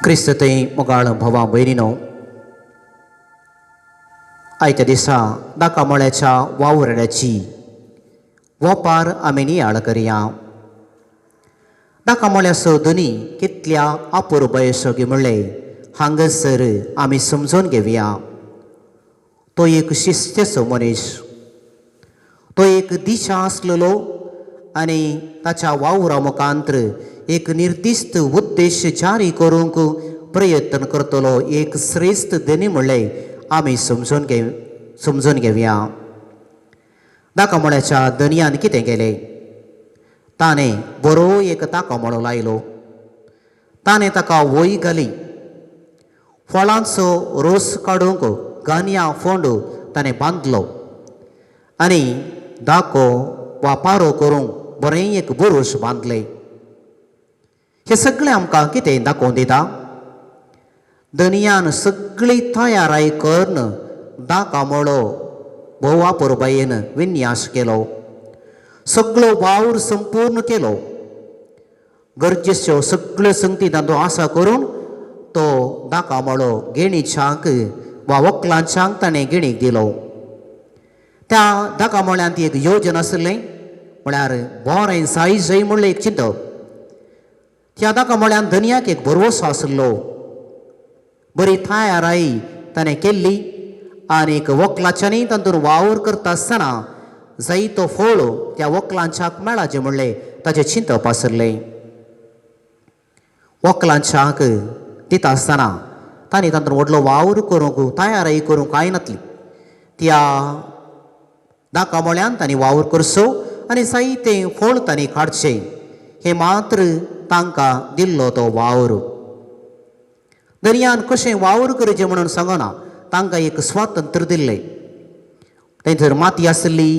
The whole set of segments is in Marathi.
क्रिस्तते मोगाळ भावा भयणीनो, आयच्या दिसा दाकामळ्याच्या वावरड्याची वोपार आमी नियाळ करया. दाकामळ्याचो धनी कितल्या अपुर्बयसो गे म्हणले हांगसर आमी समजून घेवया. तो एक शिस्तेचो मनीस, तो एक दिशा आसलेलो आनी ताच्या वावरा मुखांत्र एक निर्दिष्ट उद्देश जारी करूंक प्रयत्न करतलो एक श्रेष्ठ धनी म्हणले आमी समजून घेवया. दाकामळ्याच्या धनयान कितें केलें? ताणें बरो एक दाकामळो लायलो. ताणें ताका वोय घाली. फळांचो रोस काडूंक गानया फोंड ताणें बांदलो आनी दाको वा पारो करूंक बरें एक बुरूश बांदलें. हें सगळें आमकां कितें दाखोवन दिता? धनयान सगळी तयाराय करून दाकामळो भोव अपुर्बायेन विन्यास केलो. सगळो वावर संपूर्ण केलो. गरजेच्यो सगळ्यो संगती तातूंत आसा करून तो दाकामळो गेणीच्याक वा व्हंकलांच्याक ताणें गेणीक दिलो. त्या दाकामळ्यांत एक योजन आसलें, म्हळ्यार बरें सायजय म्हणलें एक चिंतप. त्या दाकामळ्यान धनयाक एक भरवोसो आसलो. बरी तयाराय ताणें केल्ली आनी व्हंकलाच्यांनी तातूंत वावर करता आसतना जायतो फळ त्या व्हंकलांच्याक मेळाचें म्हणलें ताचें चिंतप आसलें. व्हंकलांच्याक दिता आसतना तांणी तातूंत व्हडलो वावर करूंक तयाराय करूंक कांय नासली. त्या दाकामळ्यान तांणी वावर करचो आनी जायतें फळ तांणी काडचें हें मात्र तांकां दिल्लो तो वावर. दर्यान कशें वावर करचें म्हणून सांगना, तांकां एक स्वातंत्र्य दिल्लें. थंयसर माती आसली,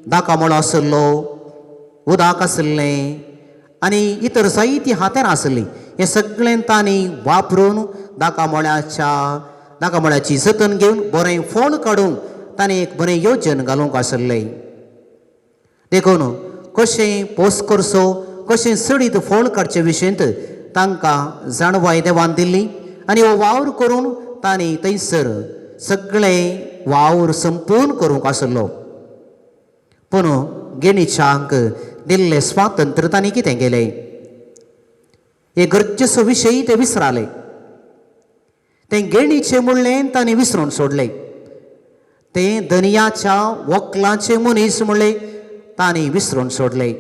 दाकामळो आसलो, उदक आसलें आनी इतर जायतीं हातेरां आसलीं. हें सगळें तांणी वापरून दाकामळ्याची जतन घेवन बरें फळ काडूंक ताणें एक बरें योजन घालूंक आसलें. देखून कशें पोस करचो, कशें सडीत फळ काडचे विशयींत तांकां जाणवाय देवान दिल्ली आनी हो वावर करून तांणी थंयसर सगळें वावर संपूर्ण करूंक आसलो. पूण गेणीच्याक दिल्लें स्वातंत्र्य तांणी कितें केलें? एक गरजेचो विशय ते विसराले. तें गेणीचें म्हणलें तांणी विसरून सोडलें. तें धनयाच्या व्हंकलाचें मनीस म्हणलें तांणी विसरून सोडलें.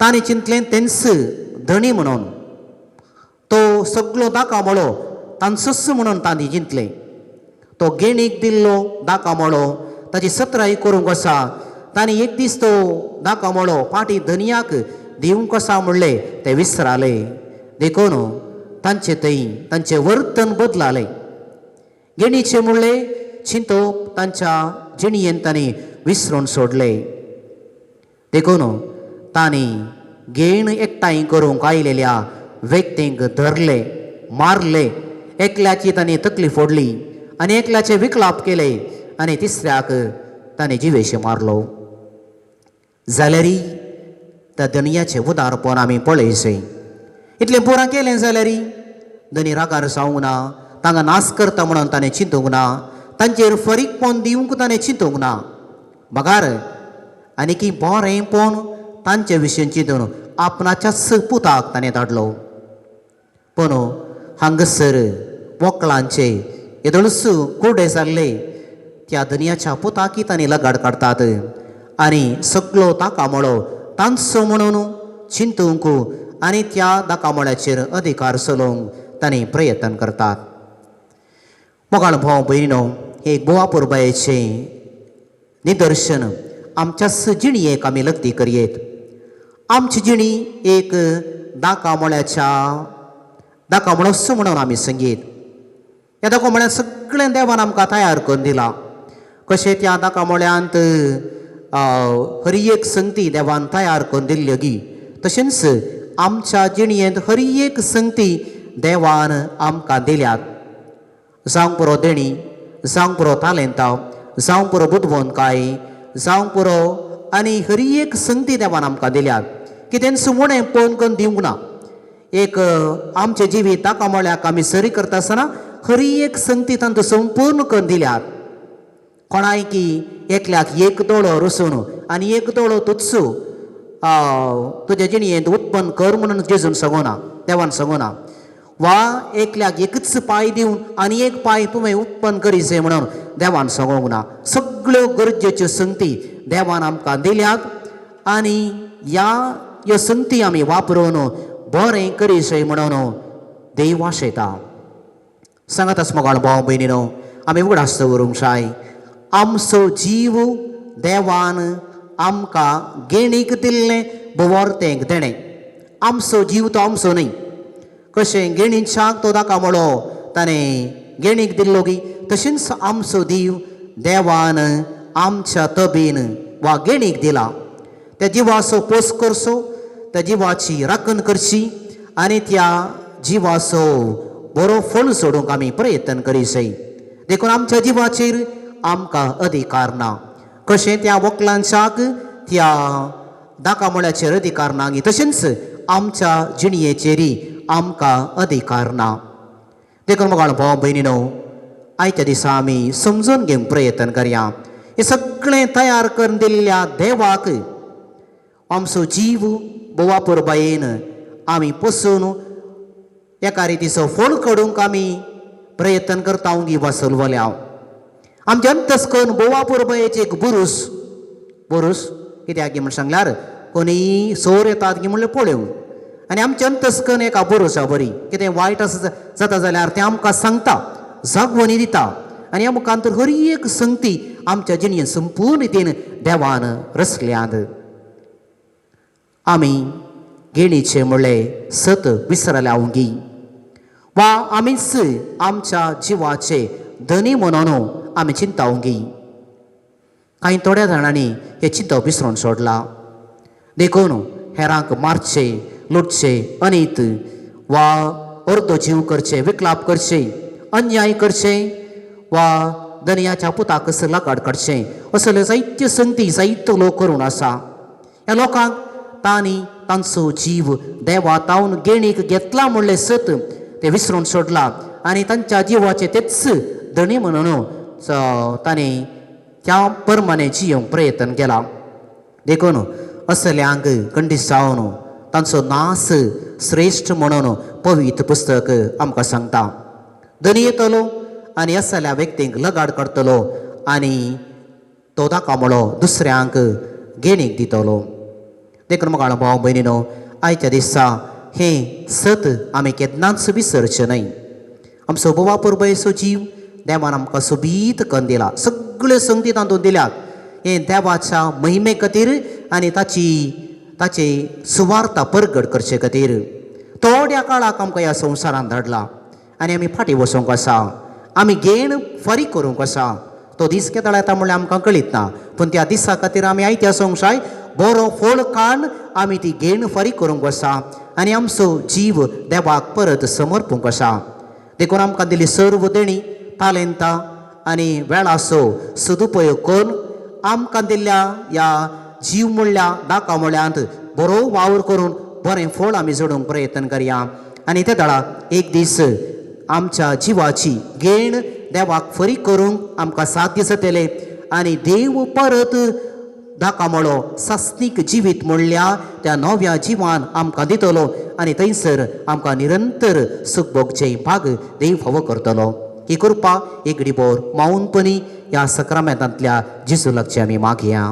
तांणी चिंतलें तेंच धणी म्हणून. तो सगळो दाकामळो तांचोच म्हणून तांणी चिंतलें. तो गेणीक दिल्लो दाकामळो ताची सत्राय करूंक आसा. तांणी एक दीस तो दाकामळो फाटीं धनयाक दिवंक आसा म्हणलें ते विसराले. देखून तांचे थंय तांचें वर्तन बदलालें. गेणीचें म्हणलें चिंतप तांच्या जिणयेन तांणी विसरून सोडलें. देखून तांणी गेण एकठांय करूंक आयलेल्या व्यक्तींक धरले, मारले. एकल्याची तांणी तकली फोडली आनी एकल्याचे विकलाप केले आनी तिसऱ्याक तांणी जिवेशी मारलो. जाल्यारी त्या धनयाचें उदारपण आमी पळयचें. इतलें पुरां केलें जाल्यारी धनी रागार जावंक ना, तांकां नाश करता म्हणून ताणें चिंतूंक ना, तांचेर फरीकपण दिवंक ताणें चिंतूंक ना. बगार आनीकी बरेंपण तांचे विशयी चिंतून आपणाच्याच पुताक ताणें धाडलो. पूण हांगसर व्हंकलांचे येदोळस कुडे जाल्ले त्या धनयाच्या पुताकी तांणी लगाड काडटात आनी सगळो दाकामळो तांचो म्हणून चिंतूंक आनी त्या दाकामळ्याचेर अधिकार चलोवंक तांणी प्रयत्न करतात. मोगाळ भाव भयणीनो, हे एक बोवा पुरबायेचें निदर्शन आमच्याच जिणयेक आमी लक्ती करयेत. आमची जिणी एक दाकामळोच म्हणून आमी संगीत. ह्या दाकामळ्यांत सगळें देवान आमकां तयार करून दिलां. कशें त्या दाकामळ्यांत हरी एक संगती देवान तयार करून दिल्ल्यो गी, तशेंच आमच्या जिणयेंत हरी एक संगती देवान आमकां दिल्यात. जावं पुरो देणी, जावं पुरो तालेंतां, जावं पुरो बुदवंतकाय, जावं पुरो आनी हरी एक संगती देवान आमकां दिल्यात. कितेंच उणें पळोवन करून दिवंक ना. एक आमचे जिवीत ताका म्हळ्याक आमी सरी करता आसतना खरी एक संगती तांतूं संपूर्ण करून दिल्यात. कोणाय की एकल्याक एक दोळो रसून आनी एक दोळो तुत्सू तुज्या जिणयेंत उत्पन्न कर म्हणून जेजून सांगूना, देवान सांगूना. वा एकल्याक एकच पांय दिवन आनी एक पांय तुवें उत्पन्न करीसे म्हणून देवान सांगूंक ना. सगळ्यो गरजेच्यो संगती देवान आमकां दिल्यात आनी ह्यो संगती आमी वापरून बरें करीसे म्हणून देव आशयता. सांगात आस मोगाळ भाव भयणीनो, आमी उगडास दवरूंक जाय. आमचो जीव देवान आमकां गेणीक दिल्लें बवरतेंक देणें. आमचो जीव तो आमचो न्ही. कशें गेणीच्याक तो दाका म्हणलो ताणें गेणीक दिल्लो की तशेंच आमचो जीव देवान आमच्या तबेन वा गेणीक दिला. त्या जिवाचो पोस करचो, त्या जिवाची राखण करची आनी त्या जिवाचो बरो फळ सोडूंक आमी प्रयत्न करीसय. देखून आमच्या जिवाचेर आमकां अधिकार ना. कशें त्या वकलांच्याक त्या दाकामोळ्याचेर अधिकार ना तशेंच आमच्या जिणयेचेरय आमकां अधिकार ना. देखून मोगाळ भाव भयणीनो, आयच्या दिसा आमी समजून घेवंक प्रयत्न करया. हें सगळें तयार करून दिल्ल्या देवाक आमचो जीव बोवा पुरबायेन आमी पसून एका रितीचो फळ काडूंक आमी प्रयत्न करता उगी वासलवल्या. आमचे अंतस्कन बोवा पुरबायेचे एक बुरूस कित्याक म्हण सांगल्यार कोणीय सोर येतात की म्हणलें पळोवंक. आनी आमचे अंतस्कन एका बुरूसा बरी कितें वायट जाता जाल्यार तें आमकां सांगता, जागवणी दिता आनी आमकां तर खरी एक संगती आमच्या जिणयेंत संपूर्ण रितीन देवान रचल्यात. आमी गेणीचे म्हणलें सत विसरल्या उगी वा आमीच आमच्या जिवाचे धनी म्हणून आमी चिंता उगी. कांय थोड्या जाणांनी हे चिंतप विसरून सोडला. देखून हेरांक मारचे, लुटचे, अनीत वा अर्दो जीव करचे, विकलाप करचे, अन्याय करचे वा दनयाच्या पुताक कसं लाकाड काडचें असले जायत्यो संगती जायत्यो लोक करून आसा. ह्या लोकांक तांचो जीव देवा तावन गेणीक घेतला म्हणलें सत ते विसरून सोडला आनी तांच्या जिवाचे तेच धणी म्हणून ताणें त्या प्रमाणे जियोंक प्रयत्न केला. देखून असल्यांक खंडीत जावन तांचो नास श्रेश्ठ म्हणून पवित्र पुस्तक आमकां सांगता. धनी येतलो आनी असल्या व्यक्तींक लगाड करतलो आनी तो दाकामळो दुसऱ्यांक गेणीक दितलो. देखून मोगाळ भाव भयणीनो, आयच्या दिसा हें सत आमी केन्नाच विसरचें न्हय. आमचो बोवा पुरबायेचो जीव देवान आमकां सोबीत करून दिला. सगळ्यो संगती तातूंत दिल्यात. हें देवाच्या महिमे खातीर आनी ताचे सुवार्ता परगट करचे खातीर. थोड्या काळाक आमकां ह्या संवसारांत धाडला आनी आमी फाटीं वचूंक आसा. आमी गेण फारीक करूंक आसा. तो दीस केदो येता म्हणल्यार आमकां कळीत ना, पूण त्या दिसा खातीर आमी आयत्या संवसार बरो फळ काडून आमी ती गेण फारीक करूंक आसा आनी आमचो जीव देवाक परत समर्पूंक आसा. देखून आमकां दिली सर्व देणी, तालेंतां आनी वेळाचो सदुपयोग करून आमकां दिल्ल्या ह्या जीव म्हणल्या दाकामळ्यांत बरो वावर करून बरें फळ आमी जोडूंक प्रयत्न करया. आनी त्या दाळाक एक दीस आमच्या जिवाची गेण देवाक फारीक करूंक आमकां साध्य जातलें आनी देव परत दाकामळो सासनीक जिवीत म्हणल्या त्या नव्या जिवान आमकां दितलो आनी थंयसर आमकां निरंतर सुख भोगचें भाग देव फावो करतलो. ही कृपा एक घडी भर मावूनपणी ह्या सक्रामेंतांतल्या जेजू लागची आमी मागया.